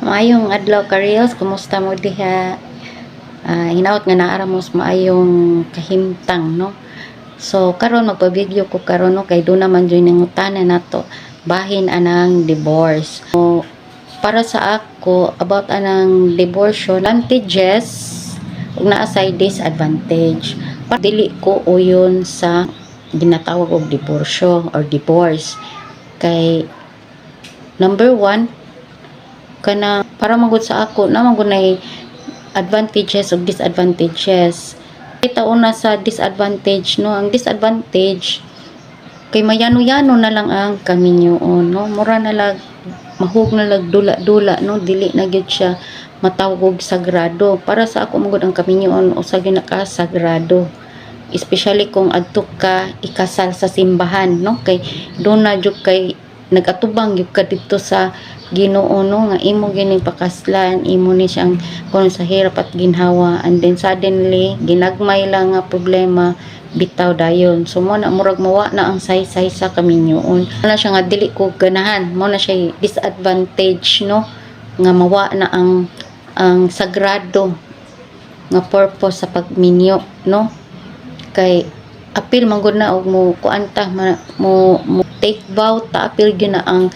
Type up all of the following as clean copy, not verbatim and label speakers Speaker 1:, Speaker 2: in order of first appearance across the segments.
Speaker 1: Maayong adlaw ka Reels, kumusta mo diha? Hinaut nga naara mo sa maayong kahimtang, no? So karon magpa-video ko karon no kay do naman joy nangutana nato bahin anang divorce. So, para sa ako about anang divorce advantages ug naa say disadvantage. Dili ko uyon sa ginatawag og diborsyo or divorce. Kay number one, kana para magud sa ako na magud nay advantages ug disadvantages. Kita una sa disadvantage, no, ang disadvantage kay mayano-yano na lang ang kaminyoon, no, mura na lag mahug na lag dula-dula, no, dili na gyud siya matawag sagrado. Para sa ako magud ang kaminyoon usa gyud na ka sagrado, especially kung adto ka ikasal sa simbahan, no, kay do na jud kay nagatubang gyud ka dito sa Ginoo, no, nga imo gining pakaslan, imo ni siyang kun sa hirap at ginhawa, and then suddenly ginagmay lang nga problema bitaw dayon. So mo na murag mawa na ang saysay sa kaminyoon. Na siya nga dili ko ganahan, mo na siya disadvantage, no, nga mawa na ang sagrado nga purpose sa pagminyo, no, kay apil man gud na og mo kuanta mo take vow ta apil gyud na ang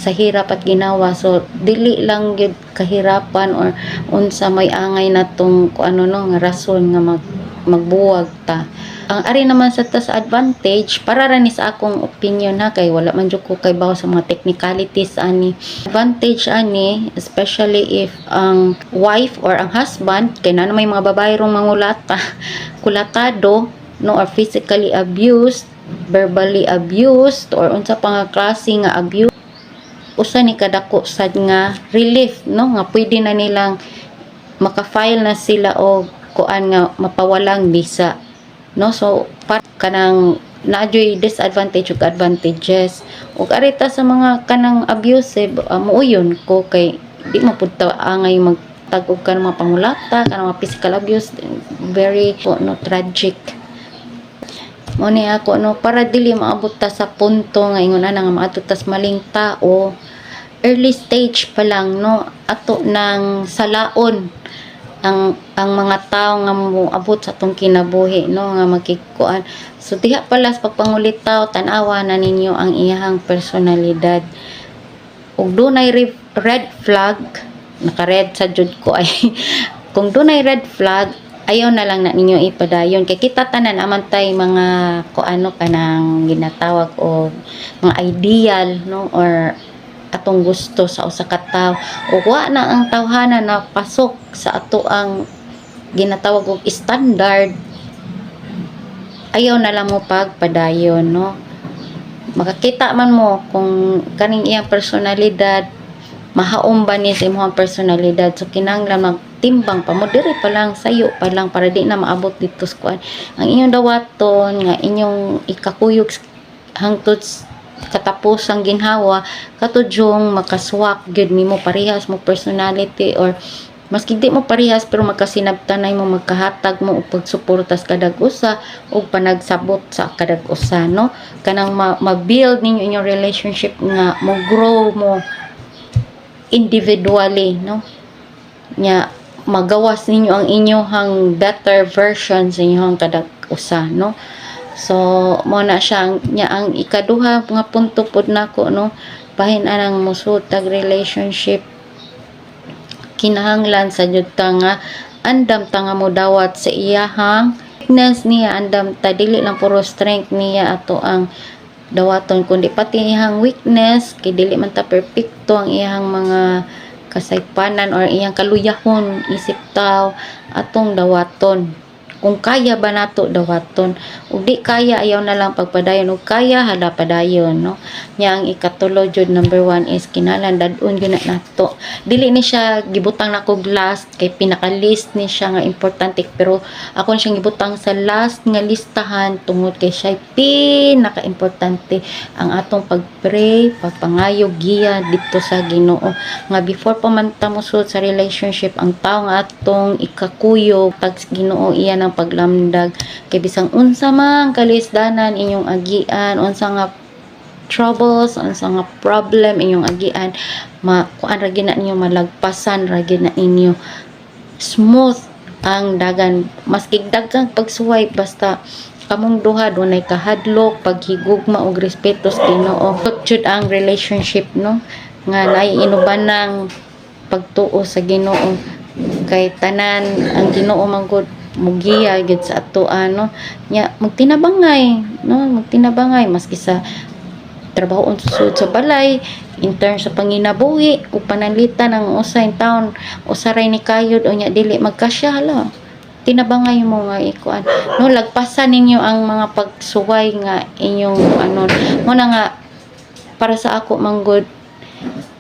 Speaker 1: sa hirap at ginawa. So dili lang gyud kahirapan or unsa may angay natong kuano no nga rason nga magbuwag ta. Ang ari naman sa tas advantage para ra ni sa akong opinion ha, kay wala man jud ko kay bawo sa mga technicalities ani. Advantage ani especially if ang wife or ang husband kay na may mga babae rong mangulata kulatado, no, or physically abused, verbally abused, or unsa pa nga klase nga abuse, usa ni kadako sad nga relief, no, nga pwede na nilang maka-file na sila og kuan nga mapawalang visa, no. So para kanang naadyoy disadvantage ug advantages. Ug arita sa mga kanang abusive, muuyon ko kay di mo pud ta angay magtag-og ka ng mga pangulata, kanang mga physical abuse, very no tragic. Mo ni ako, no, para dili maabot ta sa punto nga ingon ana nga maadto tas maling tao, early stage pa lang, no, ato nang salaon ang mga tao nga moabot sa atong kinabuhi, no, nga makikuan. So diha pala sa pagpangulitaw tan-awa na ninyo ang iyang personalidad. Ug dunay red flag, naka-red sa jud ko ay kung dunay red flag, ayaw na lang na ninyo ipadayon kay kita tanan amantay mga kuano kanang ginatawag o mga ideal, no, or atong gusto sa usa ka tawo, ug wa na ang tawhana na pasok sa ato ang ginatawag og standard, ayaw na lang mo pagpadayon, no. Makakita man mo kung kaning iyang personalidad mahaom ba ni sa imong personalidad. So kinahanglan magtimbang pa mo diri pa lang, sayo pa lang, para di na maabot dito sa kuan ang inyong dawaton nga inyong ikakuyog hangtod katapusang ginhawa, katudyong makaswak gyud nimo parehas mo personality, or maski di mo parehas pero magkasinabtanay mo, magkahatag mo og pagsuporta sa kadag usa ug panagsabot sa kadag usa, no, kanang ma-build ninyo inyong relationship nga mo grow mo individually, no, nya magawas ninyo ang inyong better version sa inyong kadag usa, no. So mo na siya nya ang ikaduha nga punto pod nako, no, bahin anang musud tag relationship, kinahanglan sa jud ta nga andam ta nga modawat sa iyahang weakness niya, andam ta dili lang puro strength niya ato ang dawaton, kundi pati iyang weakness, kay dili man ta perpekto ang iyang mga kasaypanan or iyang kaluyahon isip tao atong dawaton. Kung kaya ba nato dawaton, ug di kaya ayaw na lang pagpadayon, ug kaya hala padayon, no. Nya ang ikatulo jud number 1 is kinahanglan dad-on gyud na nato, dili ni siya gibutang nako last kay pinaka list ni siya nga importante, pero ako siyang gibutang sa last nga listahan tungod kay siya pinaka importante ang atong pagpray, pagpangayog giya dito sa Ginoo, nga before pa man ta musud sa relationship ang tao nga atong ikakuyog tag Ginoo iya ng paglamdag, kay bisang unsa man kalisdanan inyong agian, unsa nga troubles, unsa nga problem inyong agian, kuan ra gina ninyo malagpasan ra gina inyo smooth ang dagan. Maski daghang pagsuway basta kamong duha dunay kahadlok, paghigugma ug respeto sa Ginoo. Jud ang relationship no nga naay inubanang pagtuo sa Ginoo, kay tanan ang Ginoo man gud mugiya gid sa ato ano nya magtinabangay maski sa trabaho susud sa balay in terms sa panginabuhi ug pananglitan ng usa in town usaray ni kayod o nya dili magkasya hala tinabangay mo nga ikuan no lagpasan ninyo ang mga pagsuway nga inyong ano mo na nga para sa ako manggod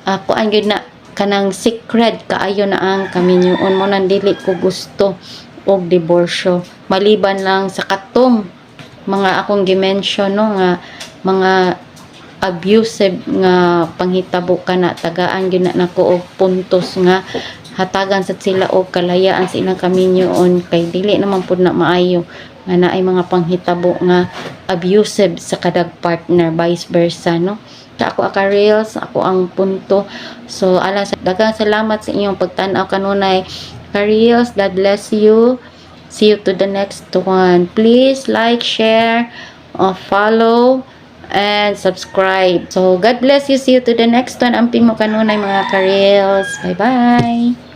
Speaker 1: ako ang gyud na kanang secret kaayo na ang kaminyoon mo nang dili ko gusto og diborsyo maliban lang sa katong mga akong gimension no nga mga abusive nga panghitabo kana tagaan gyud na nako og puntos nga hatagan sa sila og kalayaan sa ilang kaminyoon kay dili naman pud na maayo nga naay mga panghitabo nga abusive sa kadag partner vice versa no. Ako reels ako ang punto. So ala sa daghang salamat sa inyong pagtan-aw kanunay reels. God bless you. See you to the next one. Please like, share, follow and subscribe. So God bless you. See you to the next one. Amping mo kanunay mga reels. Bye bye.